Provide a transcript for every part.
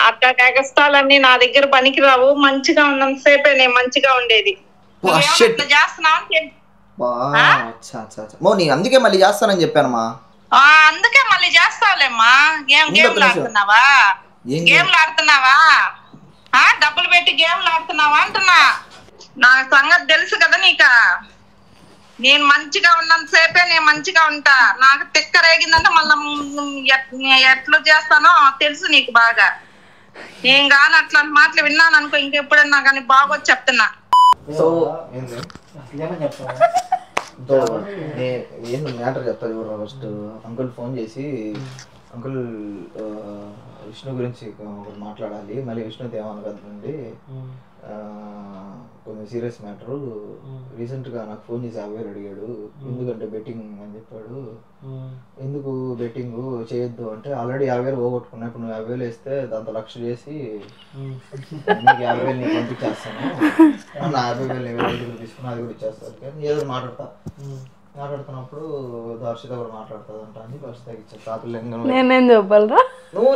అట్లా కష్టాలన్నీ నా దగ్గర పనికిరావు. మంచిగా ఉన్నంత సేపే నేను మంచిగా ఉండేది. అందుకే మళ్ళీ చేస్తానని చెప్పానమ్మా. అందుకే మళ్ళీ చేస్తావులేమ్మా. గేమ్లు ఆడుతున్నావా? గేమ్లు ఆడుతున్నావా? డబ్బులు పెట్టి గేమ్లు ఆడుతున్నావా అంటున్నా. నా సంగతి తెలుసు కదా నీక. నేను మంచిగా ఉన్నంత సేపే నేను మంచిగా ఉంటా. నాకు తిక్క రేగిందంటే మళ్ళీ ఎట్లా చేస్తానో తెలుసు నీకు బాగా. నేను కానీ అట్లాంటి మాటలు విన్నాను అనుకో, ఇంకెప్పుడన్నా కానీ బాగోదు చెప్తున్నా. సో ఏంది మ్యాటర్ చెప్తా చూడరా. ఫస్ట్ అంకుల్ ఫోన్ చేసి, అంకుల్ విష్ణు గురించి మాట్లాడాలి, మళ్ళీ విష్ణుతో ఏమనగదండి, కొంచెం సీరియస్ మ్యాటరు. రీసెంట్గా నాకు ఫోన్ చేసి 50,000 అడిగాడు. ఎందుకంటే బెట్టింగ్ అని చెప్పాడు. ఎందుకు బెట్టింగ్ చేయొద్దు అంటే, ఆల్రెడీ 50,000 పోగొట్టుకున్నా, ఇప్పుడు నువ్వు 50,000 వేస్తే దాంతో 1,00,000 చేసి నీకు 50,000 నీకు పంపించేస్తాను, నా 50,000 తీసుకుని అది కూడా ఇచ్చేస్తాను. ఏదో మాట్లాడుతున్నప్పుడు హర్షిత కూడా మాట్లాడుతుందంట అని హర్షితకి ఇచ్చేస్తా. నేనేం చెప్పాలరా? నువ్వు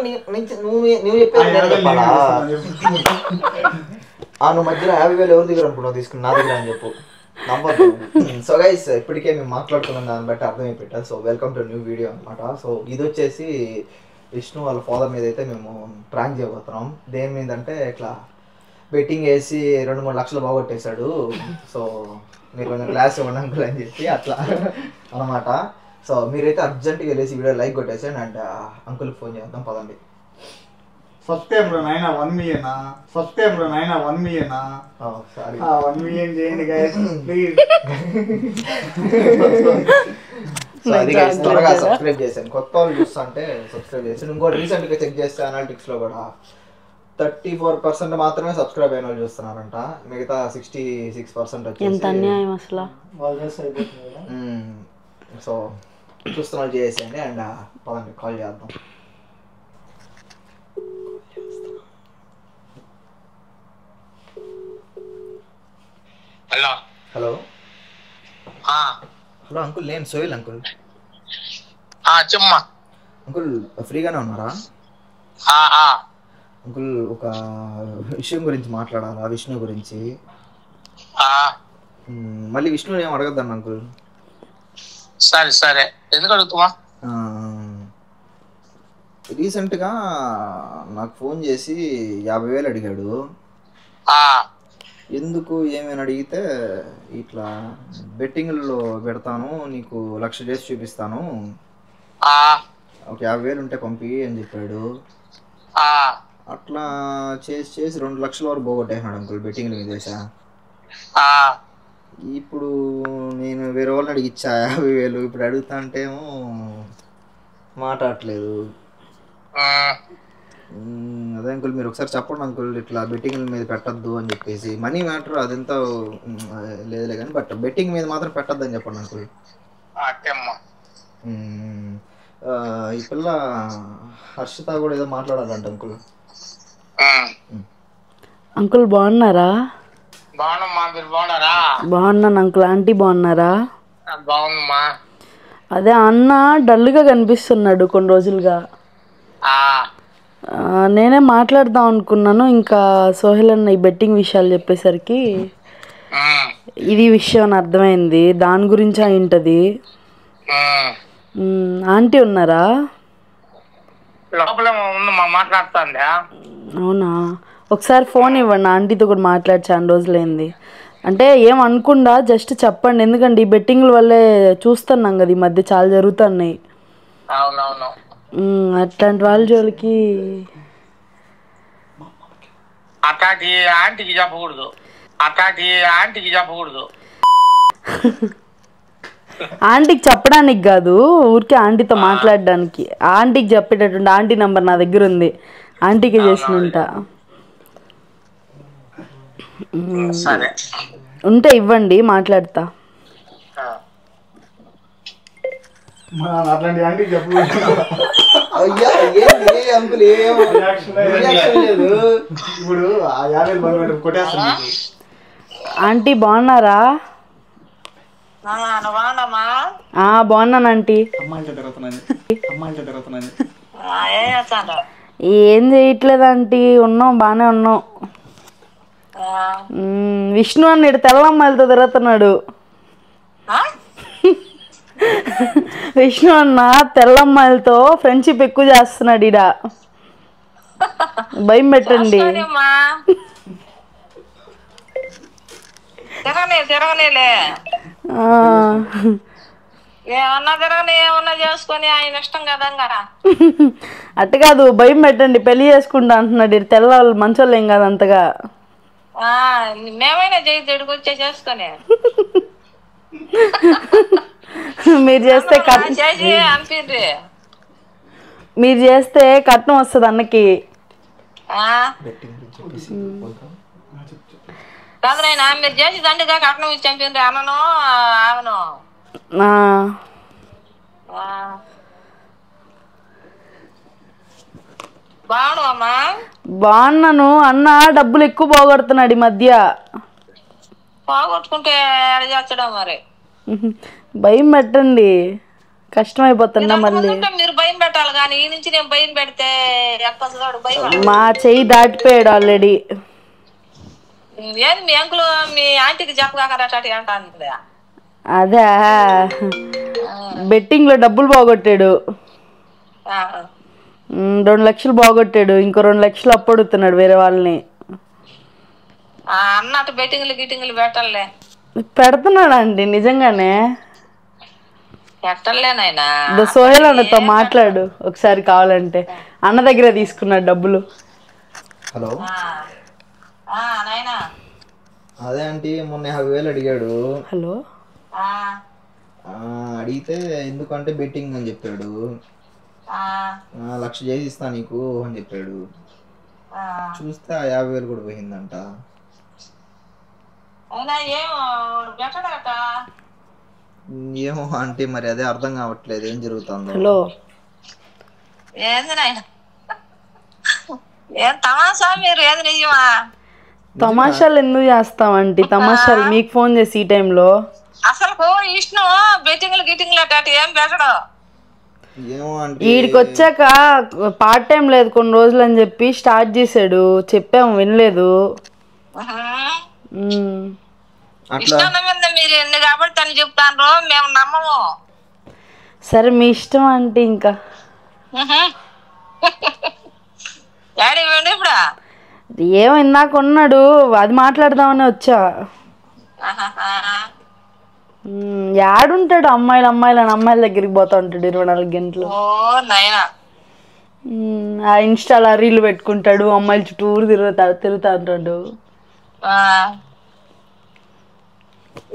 చెప్పేది చెప్పాలా? నువ్వు మధ్యలో 50,000 ఎవరి దగ్గర అనుకున్నావు తీసుకుని, నా దగ్గర అని చెప్పు. సో గైస్, ఇప్పటికే మేము మాట్లాడుకున్నాం, దాన్ని బట్టి అర్థమైపోయా. So welcome to new video అనమాట. సో ఇది వచ్చేసి విష్ణు వాళ్ళ ఫాదర్ మీద అయితే మేము ప్రాంక్ చేయబోతున్నాం. దేని మీద అంటే, ఇట్లా బెట్టింగ్ వేసి 2-3 లక్షలు బాగొట్టేశాడు. సో మీరు కొంచెం క్లాస్ ఇవ్వండి అంకుల్ అని చెప్పి అట్లా అనమాట. సో మీరైతే అర్జెంట్గా వెళ్ళేసి వీడియో లైక్ కొట్టేసాను. అండ్ అంకుల్కి ఫోన్ చేద్దాం పదండి. సబ్స్క్రైబ్ నాయన 1 మిలియన్. సబ్స్క్రైబ్ నాయన 1 మిలియన్. సారీ, 1 మిలియన్ చేయండి గైస్ ప్లీజ్. సో అది త్వరగా సబ్స్క్రైబ్ చేశాను. కొత్త వాళ్ళు చూస్తా అంటే సబ్స్క్రైబ్ చేశాను. ఇంకోటి రీసెంట్గా చెక్ చేస్తే అనాలిటిక్స్లో కూడా 34% మాత్రమే సబ్స్క్రైబ్ అయిన వాళ్ళు చూస్తున్నారంట. మిగతా 66% వచ్చేసి. సో చూస్తున్న వాళ్ళు చేసేయండి. అండ్ పదండి కాల్ చేద్దాం. హలో హలో హలో అంకుల్, నేను సోహిల్ అంకుల్. చెమ్మా అంకుల్, ఫ్రీగానే ఉన్నారా? అంకుల్, ఒక విషయం గురించి మాట్లాడాలా, విష్ణు గురించి. మళ్ళీ విష్ణుని ఏం అడగద్దాను అంకుల్. సరే సరే, ఎందుకు అడుగుతావా? రీసెంట్గా నాకు ఫోన్ చేసి 50,000 అడిగాడు. ఎందుకు ఏమైనా అడిగితే, ఇట్లా బెట్టింగ్లో పెడతాను, నీకు 1,00,000 చేసి చూపిస్తాను, ఒక 50,000 ఉంటే పంపి అని చెప్పాడు. అట్లా చేసి 2 లక్షల వరకు పోగొట్టేసినాడు అంకుల్ బెట్టింగ్లు మీద చేసా. ఇప్పుడు నేను వేరే వాళ్ళని అడిగిచ్చా 50,000. ఇప్పుడు అడుగుతా అంటేమో మాట్లాడట్లేదు. అదే అంకుల్, మీరు ఒకసారి చెప్పండి అంకుల్, ఇట్లా బెట్టింగ్ల మీద పెట్టద్దు అని చెప్పేసి. మనీ మ్యాటర్ అదంతా లేదులే కానీ, బట్ బెట్టింగ్ మీద మాత్రం పెట్టద్దు అని చెప్పండి అంకుల్. ఈ పిల్ల హర్షిత కూడా ఏదో మాట్లాడాలంట అంకుల్. అంకుల్ బాగున్నారా? బాగున్నాను అంకుల్. ఆంటీ బాగున్నారా? అదే అన్న డల్గా కనిపిస్తున్నాడు కొన్ని రోజులుగా. నేనే మాట్లాడదాం అనుకున్నాను, ఇంకా సోహెల్ అన్న ఈ బెట్టింగ్ విషయాలు చెప్పేసరికి ఇది విషయం అని అర్థమైంది. దాని గురించి అయింటది. ఆంటీ ఉన్నారా? అవునా, ఒకసారి ఫోన్ ఇవ్వండి, ఆంటీతో కూడా మాట్లాడి చాలా రోజులైంది. అంటే ఏం అనుకుండా జస్ట్ చెప్పండి, ఎందుకంటే ఈ బెట్టింగ్ల వల్లే చూస్తున్నాం కదా ఈ మధ్య చాలా జరుగుతున్నాయి. అట్లాంటి వాళ్ళ జోలికి ఆంటీకి చెప్పకూడదు. ఆంటీకి చెప్పడానికి కాదు, ఊరికే ఆంటీతో మాట్లాడడానికి. ఆంటీకి చెప్పేటటువంటి ఆంటీ నంబర్ నా దగ్గర ఉంది, ఆంటీకి చేసినంట. ఉంటే ఇవ్వండి, మాట్లాడతా. అట్లాంటి ఆంటీకి చెప్పు. ఇప్పుడు 50,000 కొట్టేస్తాను. ఆంటీ బాగున్నారా? బాగున్నాను ఆంటీ. అమ్మాయితో తిరుగుతున్నాను. ఏం చేయట్లేదు ఆంటీ, ఉన్నాం బాగానే ఉన్నాం. విష్ణు అన్నాడు తెల్లమ్మాయిలతో తిరుగుతున్నాడు. విష్ణు అన్న తెల్లమ్మాయిలతో ఫ్రెండ్షిప్ ఎక్కువ చేస్తున్నాడు. ఈడ భయం పెట్టండి. తిరగనేలే ఏమన్నా తిరగని ఏమన్నా చేసుకొని ఆయన ఇష్టం కదా. అట్ట కాదు, భయం పెట్టండి. పెళ్లి చేసుకుంటా అంటున్నాడు. తెల్ల వాళ్ళు మంచోళ్ళు ఏం కాదు అంతగా. మేమైనా చెడుకు వచ్చే చేసుకొని మీరు చేస్తే అనిపింది. మీరు చేస్తే కట్నం వస్తుంది అన్నకి. కాదు నాయన, మీరు చేసి దండిగా కట్నం ఇచ్చి చంపింది అన్నను ఆమెను. బాగున్నావమ్మా? బాగున్నాను. అన్న డబ్బులు ఎక్కువ పోగొడుతున్నాడు ఈ మధ్య. పోగొట్టుకుంటే ఎడ చేస్తాడా మరి? భయం పెట్టండి, కష్టమైపోతున్నా. మళ్ళీ మీరు భయం పెట్టాలి కానీ ఈ నుంచి నేను భయం పెడితే ఎక్కడ భయం. మా చెయ్యి దాటిపోయాడు ఆల్రెడీ. ఏంది మీ అంకులు మీ ఆంటీకి చెప్పగాకరాటి అంటాను. అదే బెట్టింగ్ లో డబ్బులు పోగొట్టాడు. 2 లక్షలు పోగొట్టాడు. ఇంకో 2 లక్షలు అప్పుడుతున్నాడు వేరే వాళ్ళని. అన్నట్టు బెట్టింగ్లు గిట్టింగ్లు పెట్టలే. పెడుతున్నాడు అండి నిజంగానే. పెట్టలేనాయనా. సోహెల్ అన్నతో మాట్లాడు ఒకసారి కావాలంటే. అన్న దగ్గర తీసుకున్నాడు డబ్బులు. హలో నాయనా. అదే ఆంటీ మొన్న 50,000 అడిగాడు. హలో అడిగితే ఎందుకంటే బెట్టింగ్ అని చెప్పాడు. 1,00,000 చేసి ఇస్తా నీకు అని చెప్పాడు. చూస్తే 50,000 కూడా పోయిందంట. ఏమో ఆంటీ మరి అదే అర్థం కావట్లేదు ఏం జరుగుతుందో. హలో ఏంది నాయన ఏం తమాషా? మీరు ఏది నిజమా? తమాషాలు ఎందుకు చేస్తామంటే? తమాషాలు మీకు ఫోన్ చేసి ఈ టైంలో అసలు విష్ణు బెట్టింగ్లు గిట్టింగ్లు అట్ట ఏం పెట్టడు. వీడికి వచ్చాక పార్ట్ టైం లేదు కొన్ని రోజులు అని చెప్పి స్టార్ట్ చేసాడు. చెప్పాము వినలేదు. మీరు ఎన్ని కాబట్టి తను చెప్తాను, మేము నమ్మము. సరే మీ ఇష్టం అంటే. ఇంకా డాడీ వేండి ఇప్పుడు ఏమో ఇందాక ఉన్నాడు, అది మాట్లాడదామని వచ్చా. యాడుంటాడు అమ్మాయిలు అని అమ్మాయిల దగ్గరికి పోతా ఉంటాడు 24 గంటలు. ఆ ఇన్స్టాలో రీల్ పెట్టుకుంటాడు, అమ్మాయిల చుట్టూరు తిరుగుతా ఉంటాడు.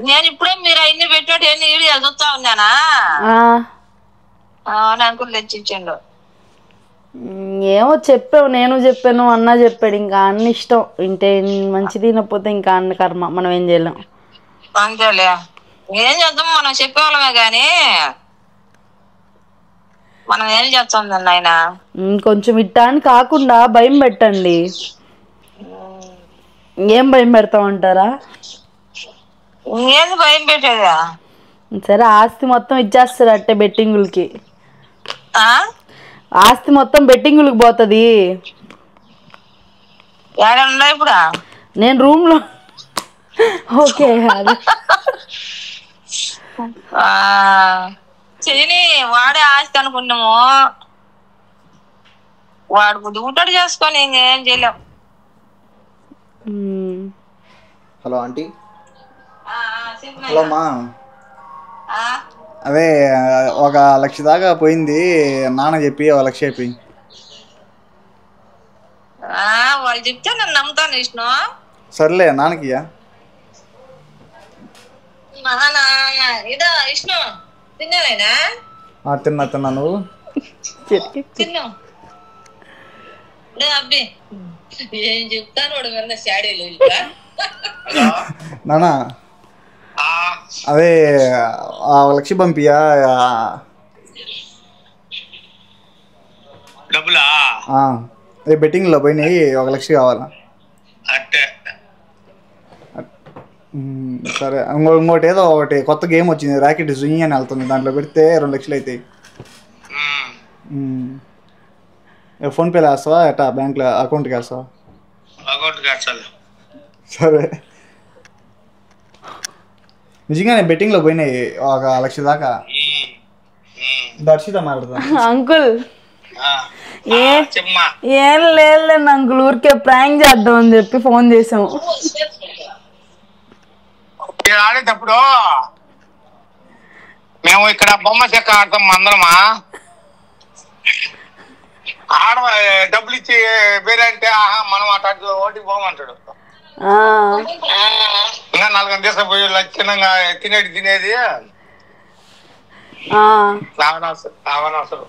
నేను ఇప్పుడే మీరు అన్ని పెట్టినట్టు ఎన్ని వీడియోలు చూస్తా ఉన్నానా. అంకుల్ తెచ్చిచ్చిండు. ఏమో చెప్పావు, నేను చెప్పాను, అన్న చెప్పాడు. ఇంకా అన్న ఇష్టం. ఇంటే మంచిది తినకపోతే ఇంకా అన్న కర్మ, మనం ఏం చేయలేం. అంతేలే, ఏం చేద్దాం, మనం చెప్పేవాళ్ళమే గాని మనం ఏం చేస్తాం ఆయన. కొంచెం ఇట్టా అని కాకుండా భయం పెట్టండి. ఏం భయం పెడతామంటారా? ఏది భయం పెట్టేదా? సరే ఆస్తి మొత్తం ఇచ్చేస్తారు అట్టే బెట్టింగులకి. ఆస్తి మొత్తం బెట్టింగులకి పోతుంది. ఇప్పుడు నేను రూమ్ లో. ఓకే చేయని వాడే ఆస్తి అనుకున్నాము. వాడు బుద్ధి చేసుకొని ఇంకేం చేయలేం. Hello aunty. హలో మా. అదే 1,00,000 దాకా పోయింది నాన్న చెప్పి 1,00,000 అయిపోయింది. వాళ్ళు చెప్తే నేను నమ్ముతాను విష్ణు. సర్లే నాన్నకియా. ఇదా విష్ణు తిన్నావేనా? తిన్నా నువ్వు తిన్నా అబ్బి ఏం చెప్తాను వాడు శాడీలు. నానా అదే 1,00,000 పంపియా. డబ్బులా? అదే బెట్టింగ్ లో పోయినాయి 1,00,000 కావాలా. సరే ఇంకోటి ఏదో ఒకటి కొత్త గేమ్ వచ్చింది, ర్యాకెట్ జుయి అని వెళ్తుంది, దాంట్లో పెడితే 2 లక్షలు అవుతాయి. ఫోన్పేలో వేస్తావా ఎట్టా బ్యాంక్లో అకౌంట్కి వేస్తావా? అకౌంట్కి వేస్తాను. సరే. నిజంగానే బెట్టింగ్లో పోయినాయి 1,00,000 దాకా. దర్శిత మాట్లాడతా. అంకుల్ చెమ్మా. ఏం లేదులేండి అంకుల్, ఊరికే ప్రాంక్ చేద్దాం అని చెప్పి ఫోన్ చేసాము. ఆడేటప్పుడు మేము ఇక్కడ బొమ్మ చెక్క ఆడతాం అందరమా. ఆడ డబ్బులు ఇచ్చి వేరే అంటే మనం అటు ఓటికి పోమంటాడు. ఇంకా 4 దేశం పోయి లక్షణంగా తినేది అవనవసరం.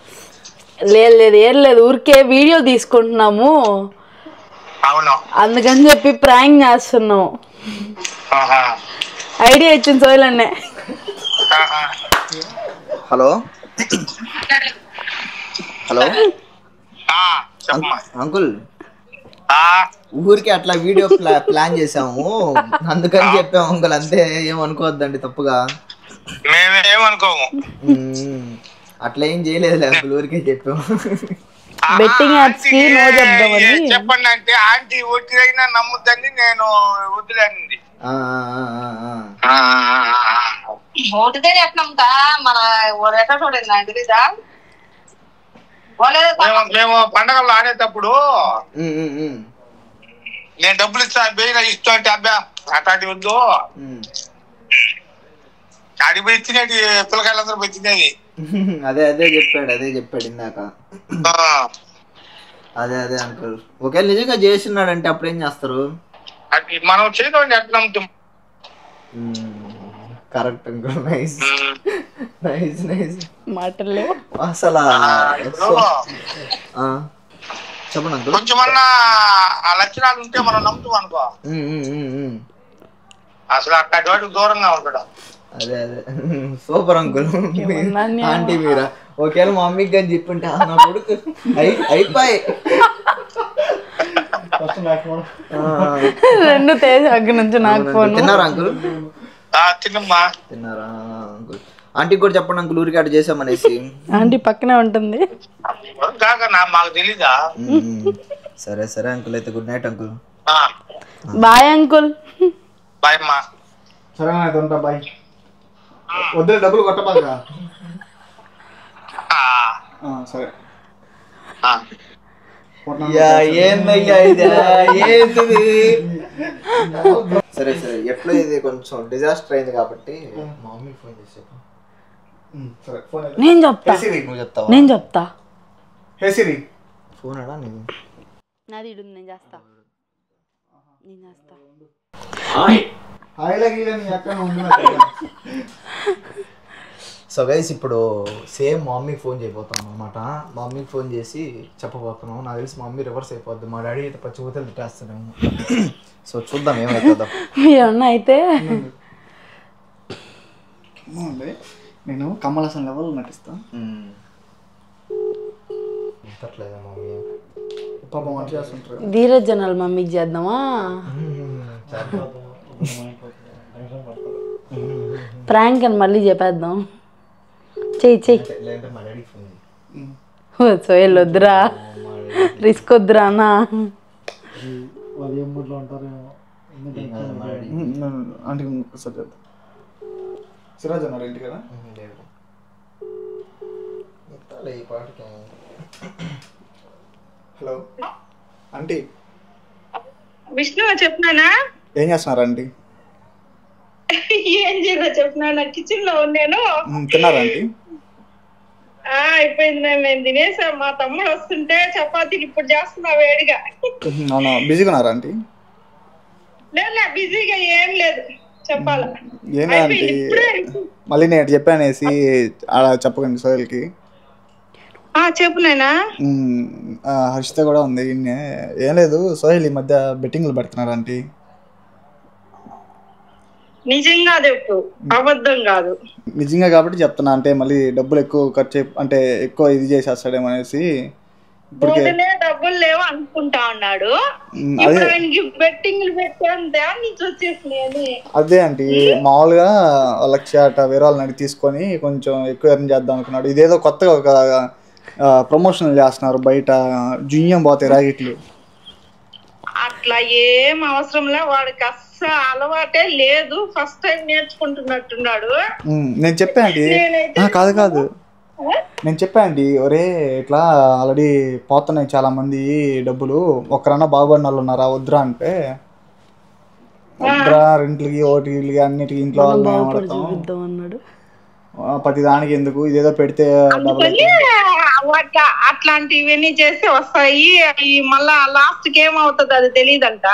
లేదు ఏం లేదు, ఊరికే వీడియో తీసుకుంటున్నాము. అవును, అందుకని చెప్పి ప్రాంక్ చేస్తున్నాం. ఐడియా ఇచ్చింది సోయల్ అన్నే. హలో హలో అంకుల్, ఊరికి అట్లా వీడియో ప్లాన్ చేసాము, అందుకని చెప్పాము అంకుల్. అంతే, ఏమనుకోవద్దండి తప్పుగా. మేమేమనుకోము, అట్లా ఏం చేయలేదు అంకుల్, ఊరికే చెప్పాము. బెట్టింగ్ యాప్స్ కి నో చెప్దామని. చెప్పండి అంటే ఆంటీ ఒట్టిదైనా నమ్ముద్దని నేను వదిలేండి. ఓటుదే చెప్పినాంకా మన ఎక్కడ చూడండి తెలీదా? మేము పండగల్లో ఆడేటప్పుడు నేను డబ్బులు ఇస్తా బేగా ఇస్తా అంటే అబ్బా అట్లాంటి వద్దు, అడిగి ఇచ్చినట్టు పిల్లకాయలందరూ పెట్టినది. అదే చెప్పాడు ఇందాక. అదే అంకుల్, ఒకవేళ నిజంగా చేస్తున్నాడంటే అప్పుడు ఏం చేస్తారు? అది మనం చేయడం ఎట్లా నమ్ముతాం. కరెక్ట్ అంకుల్, నైస్ మాటలే అసలు. చెప్పండి అంకుల్. కొంచెమన్నా ఆ లక్షణాలు ఉంటే మనం నమ్ముతాం అనుకో. అసలు అట్లాంటి వాటికి దూరంగా ఉంటాడు. అదే సూపర్ అంకుల్. ఆంటీ మీరా ఒకవేళ మా మమ్మీకి కానీ చెప్పుంటే నా కొడుకు అయిపోయి రెండు తేజ్ అగ్గ నుంచి నాకు ఫోన్. తిన్నారా అంకుల్? తిన్నారా అంకుల్? ఆంటీకి కూడా చెప్పండి అంకుల్, ఊరికి అటు చేసామనేసి. ఆంటీ పక్కనే ఉంటుంది. మాకు తెలీదా? సరే అంకుల్, అయితే good night uncle. Bye uncle. Bye అమ్మా. సరే అయితే ఉంటా, బాయ్. వద్దు డబ్బులు కొట్టబాగా. సరే. ఏందయ్యా ఇది? సరే ఎట్లా ఇది కొంచెం డిజాస్టర్ అయింది కాబట్టి మా మమ్మీకి ఫోన్ చేసాను. నేను చెప్తా. నువ్వు చెప్తావా? నేను చెప్తా. హే సిరి, ఫోన్ అడా నీది? నాది ఇడు, నేను చేస్తా. సో గైస్, ఇప్పుడు సేమ్ మా మమ్మీకి ఫోన్ చేయబోతున్నాం అనమాట. మా మమ్మీకి ఫోన్ చేసి చెప్పబోతున్నాం. నాకు తెలిసి మా మమ్మీ రివర్స్ అయిపోద్ది, మా డాడీ అయితే పచ్చిపోతలు తిట్టేస్తున్నాము. సో చూద్దాం ఏమవుతుందో. ఏమన్నా అయితే నేను కమల్ హాసన్ లెవెల్ నటిస్తా. మమ్మీ పాపం మంచి చేస్తుంటారు. ధీరజ్ జనాలు మమ్మీకి చేద్దామా? ప్రాంక్ అని మళ్ళీ చెప్పేద్దాం. చెయ్యి. సోయల్ వద్దురా, రిస్క్ వద్దురా అన్న. వాళ్ళు ఏం మూడ్లో ఉంటారేమో. ఆంటీ ఒకసారి చేద్దాం. సిరాజ్ అన్నారు ఇంటి కదా? Hello aunty. విష్ణు చెప్పినానా? ఏం చేస్తున్నారు ఆంటీ? ఏం చేయాలో చెప్పినా, కిచెన్ లో ఉన్నాను. తిన్నారా ఆంటీ? అయిపోయింది, మేము తినేసాం. మా తమ్ముడు వస్తుంటే చపాతీలు ఇప్పుడు చేస్తున్నా వేడిగా. అవునా, బిజీగా ఉన్నారా ఆంటీ? లేదు బిజీగా ఏం లేదు, చెప్పాలా. ఏనా ఆంటీ, మళ్ళీ నేను చెప్పానేసి అలా చెప్పకండి సోయల్కి. చెప్పునైనా. హర్షిత కూడా ఉంది. ఏం లేదు, సోహెల్ ఈ మధ్య బెట్టింగ్లు పెడుతున్నారు ఆంటీ. నిజంగా చెప్పు, అబద్ధం కాదు. నిజంగా కాబట్టి చెప్తున్నా, అంటే మళ్ళీ డబ్బులు ఎక్కువ ఖర్చు, అంటే ఎక్కువ ఇది చేసేస్తాడేమో అనేసి. డబ్బులు లేవు అనుకుంటా ఉన్నాడు. బెట్టింగ్లు పెట్టేంత నుంచి వచ్చేసినాయి. అదే ఆంటీ, మామూలుగా 1,00,000 అట్లా వేరే వాళ్ళని తీసుకొని కొంచెం ఎక్కువ ఎర్న్ చేద్దాం అనుకున్నాడు. ఇదేదో కొత్తగా ఒక ప్రమోషన్లు చేస్తున్నారు బయట, జుయ్యం పోతాయి రాకెట్లు. అట్లా ఏం అవసరంలే, వాడికి అస్సలు అలవాటే లేదు, ఫస్ట్ టైం నేర్చుకుంటున్నట్టున్నాడు. నేను చెప్పా అండి, కాదు నేను చెప్పా అండి, ఒరే ఇట్లా ఆల్రెడీ పోతున్నాయి చాలా మంది డబ్బులు, ఒక్కరన్నా బాగుపడిన వాళ్ళు ఉన్నారా వద్దురా అంటే, వద్దురా రెంట్లకి ఓటీలకి అన్నిటికి ఇంట్లో వాళ్ళని అన్నాడు. ప్రతి దానికి ఎందుకు, ఇదేదో పెడితే అట్లాంటివన్నీ చేస్తే వస్తాయి, మళ్ళా లాస్ట్ కి ఏమవుతుంది అది తెలియదంట.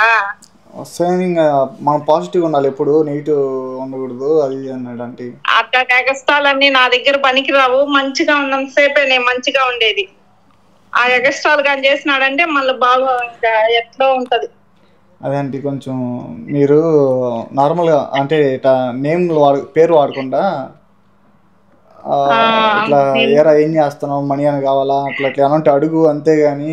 వస్తాయని ఇంకా మనం పాజిటివ్ ఉండాలి, ఎప్పుడు నెగిటివ్ ఉండకూడదు అది అన్నాడు. అంటే అట్లా ఎగస్ట్రాలన్నీ నా దగ్గర పనికిరావు, మంచిగా ఉన్నంత సేపే నేను మంచిగా ఉండేది. ఆ ఎగస్ట్రాలు కానీ చేసినాడంటే మళ్ళీ బాగా ఇంకా ఎట్లా ఉంటది. అదే అంటే కొంచెం మీరు నార్మల్గా అంటే ఇట్లా నేమ్లు పేరు వాడకుండా ఇట్లా ఏరా ఏం చేస్తున్నావు మనీ అని కావాలా అట్లా అట్లా అంటే అడుగు, అంతేగాని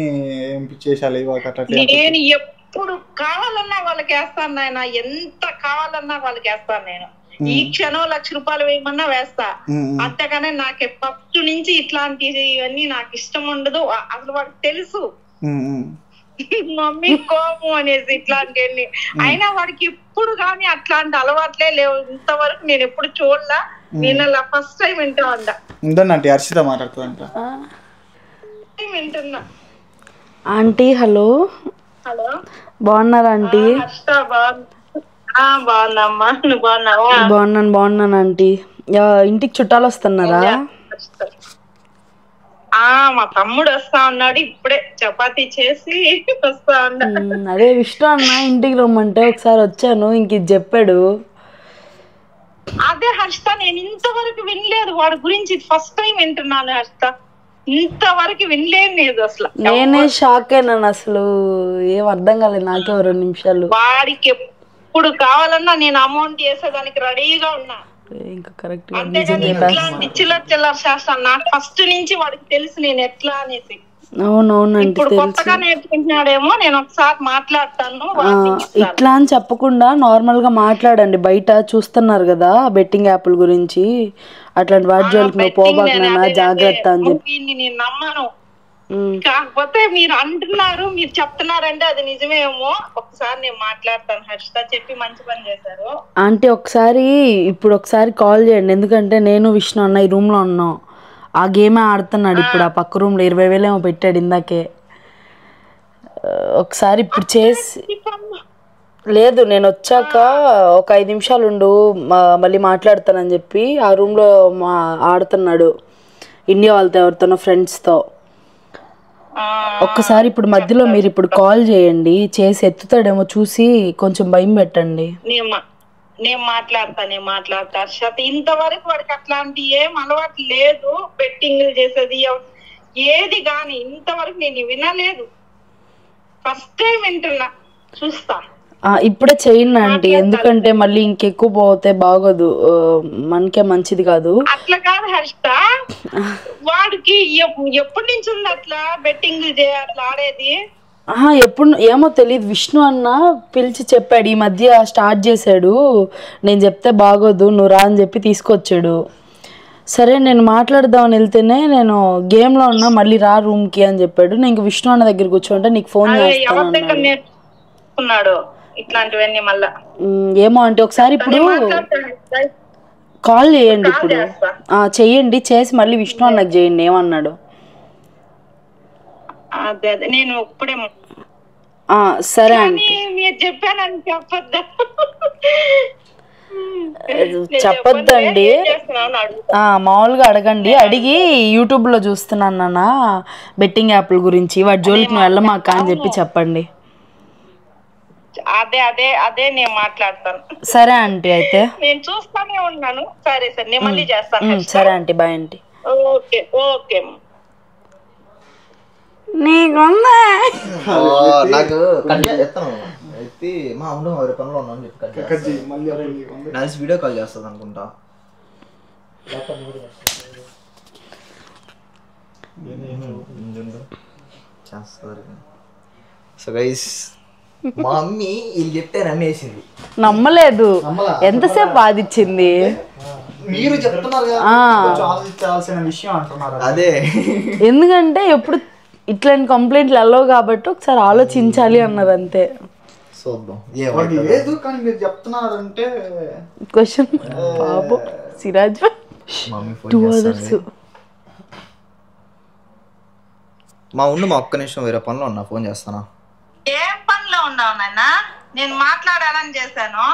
ఏం చేసాలి ఇవాళ. నేను ఎప్పుడు కావాలన్నా వాళ్ళకి వేస్తాను నాయన, ఎంత కావాలన్నా వాళ్ళకి వేస్తాను నేను. ఈ క్షణం 1,00,000 రూపాయలు వేయమన్నా వేస్తా, అంతేగానే నాకు ఫస్ట్ నుంచి ఇట్లాంటివన్నీ నాకు ఇష్టం ఉండదు. అసలు వాడికి తెలుసు మమ్మీ కోపం అనేసి ఇట్లాంటివన్నీ, అయినా వాడికి ఎప్పుడు కానీ అట్లాంటి అలవాట్లే లేవు ఇంతవరకు, నేను ఎప్పుడు చూడలా. నేను అలా ఫస్ట్ టైం వింటా ఉందా ఉందండి. హర్షిత మాట్లాడుతుందంట, వింటున్నా. ఆంటీ హలో, హలో బాగున్నారా ఆంటీ? బాగున్నామ్మా, నువ్వు బాగున్నావా? బాగున్నాను ఆంటీ. ఇంటికి చుట్టాలు వస్తున్నారా? మా తమ్ముడు వస్తా ఉన్నాడు, ఇప్పుడే చపాతీ చేసి వస్తా ఉన్నా. అదే విష్ణు అన్న ఇంటికి రమ్మంటే ఒకసారి వచ్చాను, ఇంక ఇది చెప్పాడు. అదే హర్షిత, నేను ఇంతవరకు వినలేదు వాడి గురించి, ఫస్ట్ టైం వింటున్నాను హర్షిత, ఇంతవరకు వినలేదు అసలు. నేనే షాక్ అయినాను, అసలు ఏం అర్థం కాలేదు నాకే 2 నిమిషాలు. వాడికి ఎప్పుడు కావాలన్నా నేను అమౌంట్ చేసేదానికి రెడీగా ఉన్నా, ఇంకా కరెక్ట్. అంతేగాని ఇట్లాంటి చిల్లర చేస్తాను. నాకు ఫస్ట్ నుంచి వాడికి తెలుసు నేను ఎట్లా అనేసి. అవునవునండి, ఇప్పుడు కొత్తగా నేర్చుకుంటున్నాడేమో, నేను ఒకసారి మాట్లాడతాను. ఇట్లా అని చెప్పకుండా నార్మల్ గా మాట్లాడండి, బయట చూస్తున్నారు కదా బెట్టింగ్ యాప్ల గురించి, అట్లాంటి వాటి జోలికి నువ్వు పోబాకనా, జాగ్రత్త అని చెప్పి. నేను నమ్మను, కాకపోతే మీరు అంటున్నారు, మీరు చెప్తున్నారంటే అది నిజమేమో. ఒకసారి నేను మాట్లాడతాను హర్షిత, చెప్పి మంచి పని చేశారు. ఆంటీ ఒకసారి కాల్ చేయండి, ఎందుకంటే నేను విష్ణు అన్న ఈ రూమ్ లో ఉన్నాం, ఆ గేమే ఆడుతున్నాడు ఇప్పుడు, ఆ పక్క రూమ్ లో 20,000 ఏమో పెట్టాడు ఇందాకే. ఒకసారి ఇప్పుడు చేసి, లేదు నేను వచ్చాక ఒక 5 నిమిషాలు ఉండు మళ్ళీ మాట్లాడతానని చెప్పి ఆ రూమ్ లో ఆడుతున్నాడు ఇండియా వాళ్ళతో, ఎవరితోనో ఫ్రెండ్స్తో. ఒక్కసారి ఇప్పుడు మధ్యలో మీరు ఇప్పుడు కాల్ చేయండి, చేసి ఎత్తుతాడేమో చూసి కొంచెం భయం పెట్టండి. నేను మాట్లాడతా హర్షిత. ఇంతవరకు వాడికి అట్లాంటి ఏం అలవాటు లేదు, బెట్టింగ్ చేసేది ఏది గాని ఇంతవరకు నేను వినలేదు, ఫస్ట్ టైం వింటున్నా. చూస్తా ఇప్పుడే చేయండి ఆంటీ, ఎందుకంటే మళ్ళీ ఇంకెక్కువ పోతే బాగోదు, మనకే మంచిది కాదు. అట్లా కాదు హర్షిత, వాడికి ఎప్పటి నుంచి ఉంది అట్లా బెట్టింగ్ అట్లా ఆడేది? ఎప్పుడు ఏమో తెలియదు, విష్ణు అన్న పిలిచి చెప్పాడు, ఈ మధ్య స్టార్ట్ చేశాడు, నేను చెప్తే బాగోదు నువ్వు రా అని చెప్పి తీసుకొచ్చాడు. సరే నేను మాట్లాడదామని వెళ్తేనే నేను గేమ్లో ఉన్నా, మళ్ళీ రా రూమ్కి అని చెప్పాడు. నేను ఇంక విష్ణు అన్న దగ్గర కూర్చోంటే నీకు ఫోన్ చేస్తాను ఇట్లాంటివన్నీ మళ్ళా. ఏమో అంటే ఒకసారి ఇప్పుడు కాల్ చేయండి, ఇప్పుడు చెయ్యండి, చేసి మళ్ళీ విష్ణు అన్నకు చేయండి ఏమన్నాడు. అదే నేను ఇప్పుడే సరే అండి, మీరు చెప్పానని చెప్పొద్దండి, మామూలుగా అడగండి. అడిగి యూట్యూబ్లో చూస్తున్నాను నాన్న బెట్టింగ్ యాప్ల గురించి, వాటి జోలికి నువ్వు వెళ్ళమాక అని చెప్పి చెప్పండి. అదే నేను మాట్లాడతాను. సరే ఆంటీ, అయితే నేను చూస్తానే ఉన్నాను. సరే నేను మళ్ళీ చేస్తాను. సరే ఆంటీ, బాయ్ ఆంటీ. ఓకే నాకు ఎత్తి మా ఉండు పనిలో ఉన్నాను చెప్పి నైస్ వీడియో కాల్ చేస్తుంది అనుకుంటా. చేస్తారు. సో గైస్ మా మమ్మీ వీళ్ళు చెప్తే నమ్మేసింది, నమ్మలేదు, ఎంతసేపు బాధించింది. మీరు చెప్తున్నారు కదా, కొంచెం ఆలోచించాల్సిన విషయం అంటున్నారు. అదే ఎందుకంటే ఎప్పుడు ఇట్లాంటి కంప్లైంట్లు వెళ్ళవు కాబట్టి ఒకసారి ఆలోచించాలి అన్నారు అంతే. చూద్దాం లేదు కానీ మీరు చెప్తున్నారంటే క్వశ్చన్ బాబు సిరాజ్ మమ్మీ 2 others. మా ఉండు మా ఒక్క నిమిషం వేరే పనిలో ఉన్నా, ఫోన్ చేస్తానా? ఏం పనిలో ఉన్నావు నాయన? నేను మాట్లాడాలని చేశాను.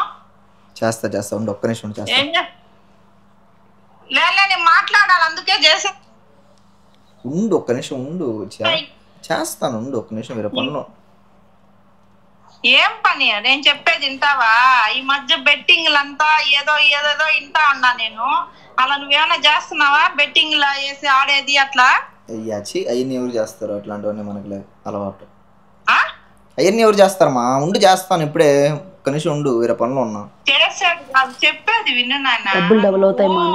చేస్తా ఉండు, ఒక్క నిమిషం చేస్తా. లేలే నేను మాట్లాడాలి అందుకే చేసా. ఉండు ఒక్క నిమిషం ఉండు, చేస్తాను ఉండు ఒక్క నిమిషం వేరే పనిలో. ఏం పని? నేను చెప్పేది వింటావా? ఈ మధ్య బెట్టింగ్లంతా ఏదేదో వింటా ఉన్నా నేను. అలా నువ్వేమైనా చేస్తున్నావా? బెట్టింగ్ లా వేసి ఆడేది అట్లా? అయ్యాచి అవన్నీ ఎవరు చేస్తారు? అట్లాంటివన్నీ మనకు అలవాటు. అవన్నీ ఎవరు చేస్తారమ్మా? ఉండు చేస్తాను ఇప్పుడే, ఒక్క నిమిషం ఉండు, వేరే పనిలో ఉన్నా. చెప్పేది విను నాయన. డబుల్ అవుతాయి మా.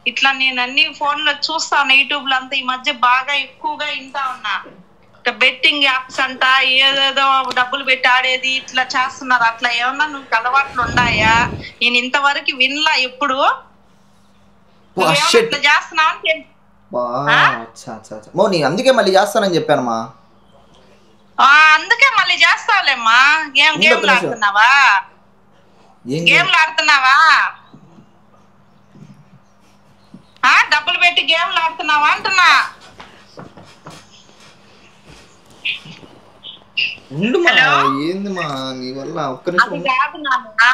ఇట్లా నేను అన్ని ఫోన్ లో చూస్తాను, యూట్యూబ్ లో అంతా ఈ మధ్య బాగా ఎక్కువగా వింటా ఉన్నా. బెట్టింగ్ యాప్స్ అంట, ఏదేదో డబ్బులు పెట్టి ఆడేది ఇట్లా చేస్తున్నారు. అట్లా ఏమన్నా నువ్వు అలవాట్లు ఉన్నాయా? నేను ఇంతవరకు వినలా ఎప్పుడు. ఇట్లా చేస్తున్నావు నీ అందుకే మళ్ళీ చేస్తానని చెప్పానమ్మా. అందుకే మళ్ళీ చేస్తావులేమ్మా. గేమ్లు ఆడుతున్నావా? డబ్బులు పెట్టి గేమ్లు ఆడుతున్నావా అంటున్నా. ఏంది మా నీ వల్ల ఒక్క అది కాదు నాన్న,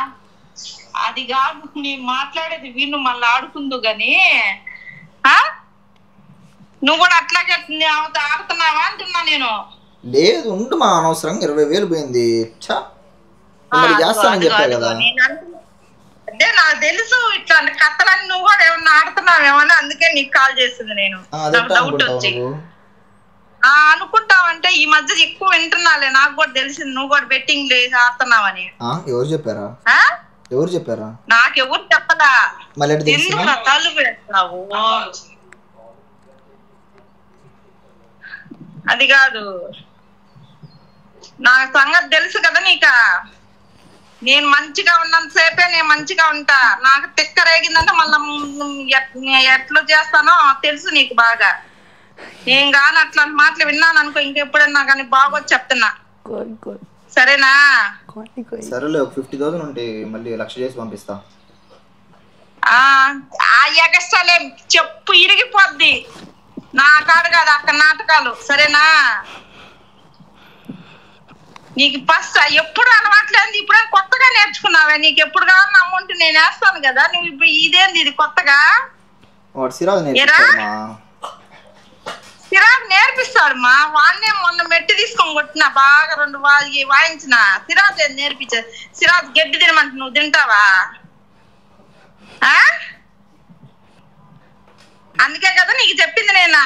అది కాదు. నీ మాట్లాడేది విను, మళ్ళీ ఆడుకుందు గాని. నువ్వు కూడా అట్లాగే ఆడుతున్నావా అంటున్నా నేను. లేదు ఉండు మా, అనవసరంగా 20,000 పోయింది. చేస్తానని చెప్పా కదా. అంటే నాకు తెలుసు ఇట్లా కథలని నువ్వు కూడా ఏమన్నా ఆడుతున్నావేమని, అందుకే నీకు కాల్ చేసింది నేను. డౌట్ వచ్చి అనుకుంటావంటే ఈ మధ్య ఎక్కువ వింటున్నాలే, నాకు కూడా తెలిసింది నువ్వు కూడా బెట్టింగ్ ఆడుతున్నావని. ఎవరు చెప్పారా? నాకెవరు చెప్పదా. ఎందుకు నా తల్లు పెడుతున్నావు? అది కాదు, నా సంగతి తెలుసు కదా నీక. నేను మంచిగా ఉన్నంత సేపే నేను మంచిగా ఉంటా. నాకు తిక్క రేగిందంటే మళ్ళీ ఎట్లా చేస్తానో తెలుసు నీకు బాగా. నేను గాని అట్లాంటి మాటలు విన్నాను అనుకో, ఇంకెప్పుడన్నా కానీ బాగోదు చెప్తున్నా, సరేనా? సరేలే, 50,000 ఉంటే మళ్ళీ 1,00,000 చేసి పంపిస్తా. ఎగస్టాలే చెప్పు ఇరిగిపోద్ది. నా కాడు కాదు అక్కడ నాటకాలు, సరేనా? నీకు ఫస్ట్ ఎప్పుడు అలవాట్లేదు, ఇప్పుడే కొత్తగా నేర్చుకున్నావే. నీకు ఎప్పుడు కావాలని అమౌంట్ నేను వేస్తాను కదా, నువ్వు ఇప్పుడు ఇదేంది ఇది కొత్తగా? సిరాజ్ నేర్పిస్తాడు మా. వాడినే మొన్న మెట్టి తీసుకొని కొట్టిన, బాగా 2 వాయించిన. సిరాజ్ ఏది నేర్పించాడు? సిరాజ్ గడ్డి తినమంటే నువ్వు తింటావా? అందుకే కదా నీకు చెప్పింది నేను.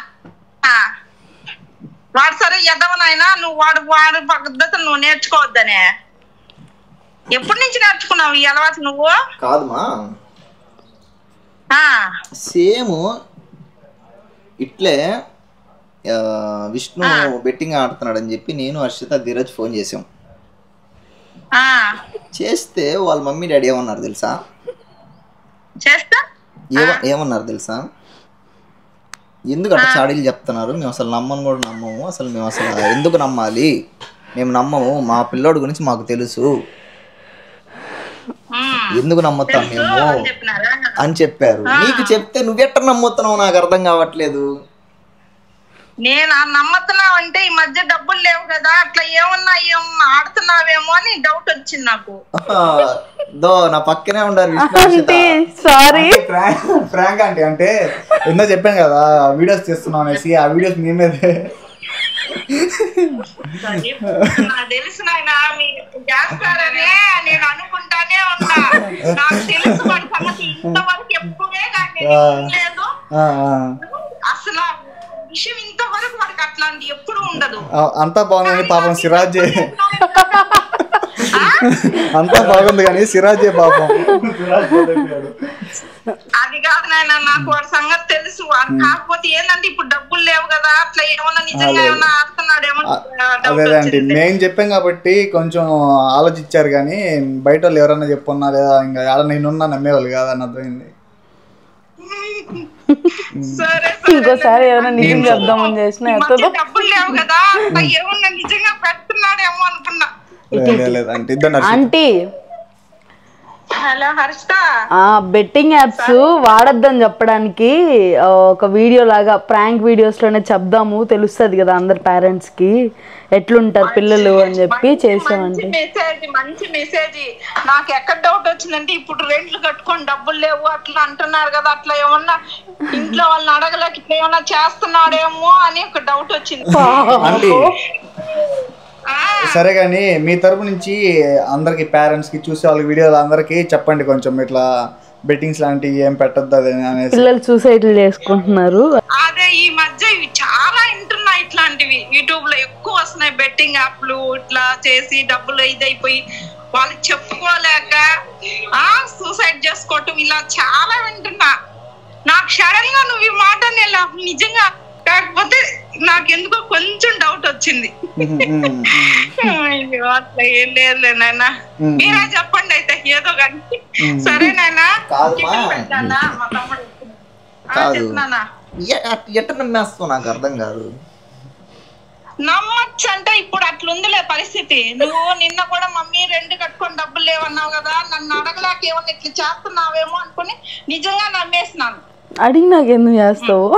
వాడు సరే ఎదవనైనా నువ్వు వాడు పద్ధతులు నువ్వు నేర్చుకోవద్దనే. ఎప్పటి నుంచి నేర్చుకున్నావు ఈ అలవాటు నువ్వు? కాదుమా, సేమ్ ఇట్లే విష్ణు బెట్టింగ్ ఆడుతున్నాడు అని చెప్పి నేను హర్షిత ధీరజ్ ఫోన్ చేసాం. చేస్తే వాళ్ళ మమ్మీ డాడీ ఏమన్నారు తెలుసా? ఏమన్నారు తెలుసా? ఎందుకు అట్లా చాడీలు చెప్తున్నారు, మేము అసలు నమ్మను కూడా నమ్మము, అసలు మేము అసలు ఎందుకు నమ్మాలి, మేము నమ్మము, మా పిల్లోడి గురించి మాకు తెలుసు, ఎందుకు నమ్ముతాం మేము అని చెప్పారు. నీకు చెప్తే నువ్వెట్ట నమ్ముతున్నావు నాకు అర్థం కావట్లేదు. నేను నమ్ముతున్నావు అంటే ఈ మధ్య డబ్బులు లేవు కదా, అట్లా ఏమన్నా ఆడుతున్నావేమో అని డౌట్ వచ్చింది నాకు. నా పక్కనే ఉండాలి. సారీ ఫ్రాంక్ ఆంటీ, అంటే ఎన్నో చెప్పాను కదా వీడియోస్ చేస్తున్నాం అనేసి, ఆ వీడియోస్ మీ మీదే తెలుసు నాయన మీరు చేస్తారనే నేను అనుకుంటానే ఉన్నా. నాకు తెలుసు వాడి సంగతి ఇంతవరకు ఎప్పుడే లేదు అసలు. విషయం ఇంతవరకు వాడికి అట్లాంటి ఎప్పుడు ఉండదు. అంతా బాగుంది పాపం సిరాజే, అంతా బాగుంది కానీ సిరాజే పాపం. అది కాదు నాయన, నాకు వాడి సంగతి తెలుసు. కాకపోతే ఏంటంటే ఇప్పుడు డబ్బులు లేవు కదా, అట్లా ఏమన్నా నిజంగా ఏమన్నా ఆడుతున్నాడేమో. అదే అంటే మేము చెప్పాం కాబట్టి కొంచెం ఆలోచించారు, కానీ బయట వాళ్ళు ఎవరన్నా చెప్పున్నా లేదా ఇంకా ఆడ నేనున్నా నమ్మేవాళ్ళు కాదని అర్థమైంది. సరే ఇంకోసారి ఏమైనా నిజం చెప్దామని చేసినా ఎత్తదో. డబ్బులు లేవు కదా ఏమన్నా నిజంగా పెడుతున్నాడేమో అనుకున్నా. Aunty hello Harshita, betting apps వాడొద్దని చెప్పడానికి ఒక వీడియో లాగా ప్రాంక్ వీడియోస్ లోనే చెప్దాము, తెలుస్తుంది కదా అందరు పేరెంట్స్ కి ఎట్లుంటారు పిల్లలు అని చెప్పి చేసామంటే. మంచి మెసేజ్. నాకు ఎక్కడ డౌట్ వచ్చిందంటే ఇప్పుడు రెంట్లు కట్టుకొని డబ్బులు లేవు అట్లా అంటున్నారు కదా, అట్లా ఏమన్నా ఇంట్లో వాళ్ళని అడగలేక ఇట్లా ఏమన్నా చేస్తున్నాడేమో అని ఒక డౌట్ వచ్చింది. సరే కానీ మీ తరపు నుంచి అందరికి పేరెంట్స్ కి చూసే వాళ్ళ వీడియోలు అందరికి చెప్పండి కొంచెం, ఇట్లా బెట్టింగ్స్ లాంటివి ఏం పెట్టద్దు అనేసి. పిల్లలు సూసైడ్లు చేసుకుంటున్నారు. అదే ఈ మధ్య ఇవి చాలా వింటున్నాయి, ఇట్లాంటివి యూట్యూబ్ లో ఎక్కువ వస్తున్నాయి. బెట్టింగ్ యాప్లు ఇట్లా చేసి డబ్బులు ఇదైపోయి వాళ్ళకి చెప్పుకోలేక సూసైడ్ చేసుకోవటం ఇలా చాలా వింటున్నా. నాకు సడన్ గా నువ్వు ఈ మాట నిజంగా, కాకపోతే నాకెందుకో కొంచెం డౌట్ వచ్చింది. అట్లా ఏం లేదు నాయన, మీరే చెప్పండి అయితే ఏదో కానీ. సరే నాయన, మా తమ్ముడు చెప్తున్నానా ఎట్ట నమ్మేస్తావు నాకు అర్థం కాదు. నమ్మచ్చు అంటే ఇప్పుడు అట్లుందిలే పరిస్థితి. నువ్వు నిన్న కూడా మమ్మీ రెండు కట్టుకొని డబ్బులు లేవన్నావు కదా, నన్ను అడగలేక ఏమన్నా ఇట్లా చేస్తున్నావేమో అనుకుని నిజంగా నమ్మేసినాను. అడిగి నాకెందుకు చేస్తావు?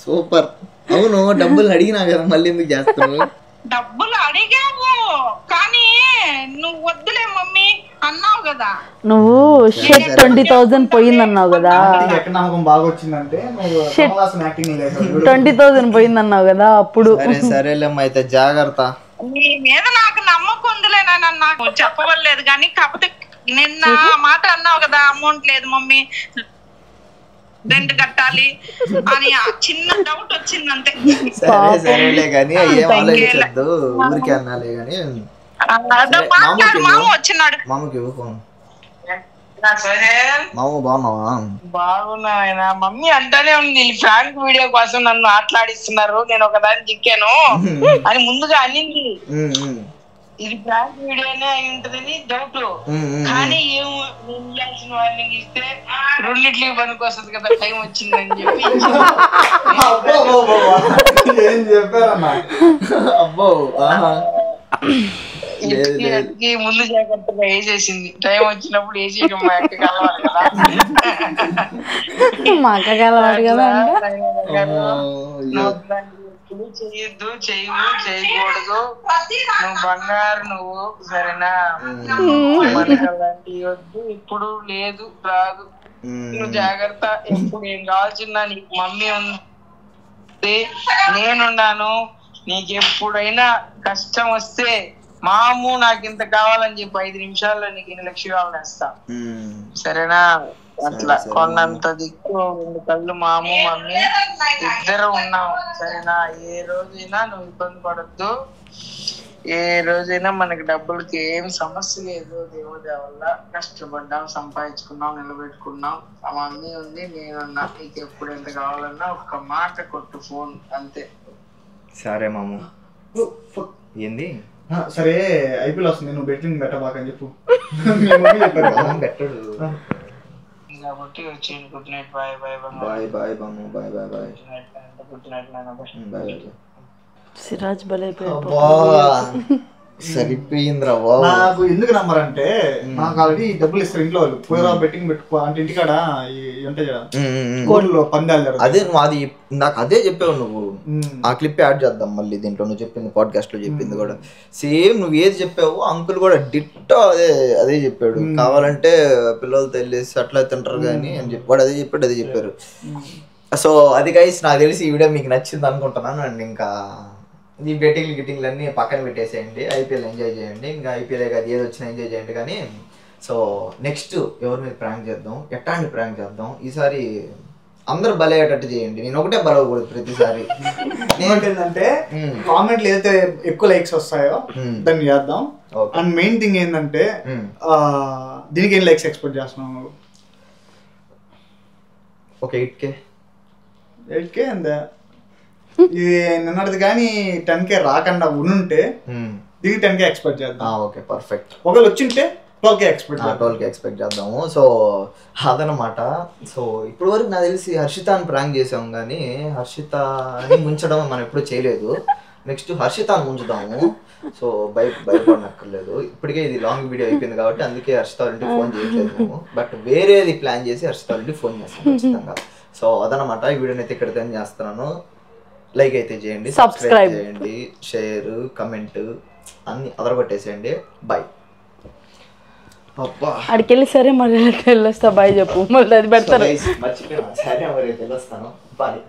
సూపర్. అవును, డబ్బులు అడిగినా కదా మళ్ళీ ఎందుకు చేస్తావు? డబ్బులు అడిగావు కానీ నువ్వు వద్దులే మమ్మీ అన్నావు కదా. నువ్వు షెట్ 20,000 పోయిందన్నావు కదా. నమ్మకం బాగా వచ్చిందంటే 20,000 పోయిందన్నావు కదా అప్పుడు. సరేలేమ్మా అయితే జాగ్రత్త. నీ మీద నాకు నమ్మకం ఉందిలేనా, నాకు చెప్పవలేదు కానీ కాకపోతే నిన్న మాట అన్నావు కదా, అమౌంట్ లేదు మమ్మీ రెంట్ కట్టాలి అని చిన్న డౌట్ వచ్చింది అంతే. సరేలే కానీ ఏం ఆలోచించద్దు, ఊరికే అన్నాలే కానీ. మామ వచ్చినాడు. మామకి ఇవ్వు ఫోన్. మామ బాగున్నావా? బాగున్నా. మమ్మీ అంటానే ఉంది ఫ్రాంక్ వీడియో కోసం నన్ను ఆటలాడిస్తున్నారు, నేను ఒకదాన్ని చిక్కాను అని ముందుగా అనింది. ఇది ప్రాంక్ వీడియోనే అయి ఉంటదని డౌట్, కానీ ఏమోయాల్సిన వార్నింగ్ ఇస్తే రెండిట్లకి పనికి వస్తుంది కదా, టైం వచ్చిందని చెప్పి ఏం చెప్పారమ్మా. అబ్బో ముందు జాగ్రత్తగా వేసేసింది, టైం వచ్చినప్పుడు వేసేయడం మా అక్కకి అలవాటు కదా. మా అక్కకి అలవాటు కదా. చెయ్యొద్దు, చేయకూడదు, నువ్వు బంగారు, నువ్వు సరేనా, మనకు అలాంటివి వద్దు, ఇప్పుడు లేదు రాదు, నువ్వు జాగ్రత్త. ఎప్పుడు ఏం కావాల్సిందా నీకు మమ్మీ ఉంది, నేనున్నాను, నీకు ఎప్పుడైనా కష్టం వస్తే మాము నాకు ఇంత కావాలని చెప్పి 5 నిమిషాల్లో నీకు 2 లక్షలు కావాలేస్తా, సరేనా. అట్లా కొన్నంత దిక్కు 2 కళ్ళు మాము మమ్మీ ఇద్దరు ఉన్నాం, సరేనా. ఏ రోజైనా నువ్వు ఇబ్బంది పడద్దు, ఏ రోజైనా మనకి డబ్బులకి ఏం సమస్య లేదు. దేవుడి వల్ల కష్టపడ్డాం, సంపాదించుకున్నాం, నిలబెట్టుకున్నాం. ఆ మమ్మీ ఉంది, నేనున్నా. నీకు ఎప్పుడు ఎంత కావాలన్నా ఒక్క మాట కొట్టు ఫోన్, అంతే. సరే మామ. ఏంది? సరే ఐపీఎల్ వస్తుంది, నువ్వు బెట్టింగ్ పెట్టబాకని చెప్పు. పెట్టడు కాబట్టి వచ్చేయండి. Good night, bye bye bye bye బాము, bye bye bye. Good night నాన్న, బాయ్. సిరాజ్ బలైపోయాడు. సరిపోయిందిరా. నాకు ఎందుకు నంబర్ అంటే నాకు ఆల్రెడీ డబ్బులు ఇస్తారు ఇంట్లో వాళ్ళు, పోయిరా బెట్టింగ్ పెట్టుకో అంటే ఇంటికాడ ఉంటాయి కదా కోళ్ళు పందాలు. అదే నువ్వు అది నాకు అదే చెప్పావు నువ్వు. ఆ క్లిప్ యాడ్ చేద్దాం మళ్ళీ దీంట్లో, నువ్వు చెప్పింది పాడ్కాస్ట్ లో చెప్పింది కూడా సేమ్. నువ్వు ఏది చెప్పావు అంకుల్ కూడా డిట్టో అదే చెప్పాడు. కావాలంటే పిల్లలతో వెళ్ళేసి అట్లా తింటారు కానీ అని చెప్పాడు, అదే చెప్పాడు, అదే చెప్పారు. సో అది గైస్ నాకు తెలిసి ఈ వీడియో మీకు నచ్చింది అనుకుంటున్నాను. అండ్ ఇంకా ఈ గిట్టింగ్లు అన్నీ పక్కన పెట్టేసేయండి, ఐపీఎల్ ఎంజాయ్ చేయండి. ఇంకా ఐపీఎల్ కాదు ఏది వచ్చినా ఎంజాయ్ చేయండి. కానీ సో నెక్స్ట్ ఎవరి మీద ప్రాంక్ చేద్దాం, ఎట్లాంటి ప్రాంక్ చేద్దాం ఈసారి అందరు బలయ్యేటట్టు చేయండి. నేను ఒకటే బలవకూడదు ప్రతిసారి. ఏంటంటే కామెంట్లు ఏదైతే ఎక్కువ లైక్స్ వస్తాయో దాన్ని చేద్దాం. అండ్ మెయిన్ థింగ్ ఏంటంటే దీనికి ఏం లైక్స్ ఎక్స్పెక్ట్ చేస్తున్నావు? ఓకే 8K అంతే. ఇది నిన్నటిది కానీ 10K రాకుండా ఉంటే దీనికి 10K ఎక్స్పెక్ట్ చేద్దాం. Okay perfect. ఒకవేళ వచ్చింటే 12K ఎక్స్పెక్ట్ 12K ఎక్స్పెక్ట్ చేద్దాము. సో అదనమాట. సో ఇప్పుడు వరకు నాకు తెలిసి హర్షితాని ప్రాంక్ చేసాం కానీ హర్షితని ముంచడం మనం ఎప్పుడు చేయలేదు. నెక్స్ట్ హర్షితాని ముంచుదాము. సో భయపడనక్కర్లేదు. ఇప్పటికే ఇది లాంగ్ వీడియో అయిపోయింది కాబట్టి అందుకే హర్షిత వాళ్ళకి ఫోన్ చేయట్లేదు మేము. బట్ వేరేది ప్లాన్ చేసి హర్షిత వాళ్ళకి ఫోన్ చేస్తాం ఖచ్చితంగా. సో అదనమాట. ఈ వీడియోని అయితే ఇక్కడ టెన్ చేస్తున్నాను. లైక్ అయితే చేయండి, సబ్స్క్రైబ్ చేయండి, షేర్, కమెంట్ అన్ని అదరగొట్టేసేయండి. బాయ్. అక్కడికి వెళ్ళి సరే మరి వెళ్ళొస్తా బాయ్ చెప్పు, మళ్ళీ అది పెడతారు. మర్చిపోయాను. సరే మరి వెళ్ళొస్తాను. బాయ్.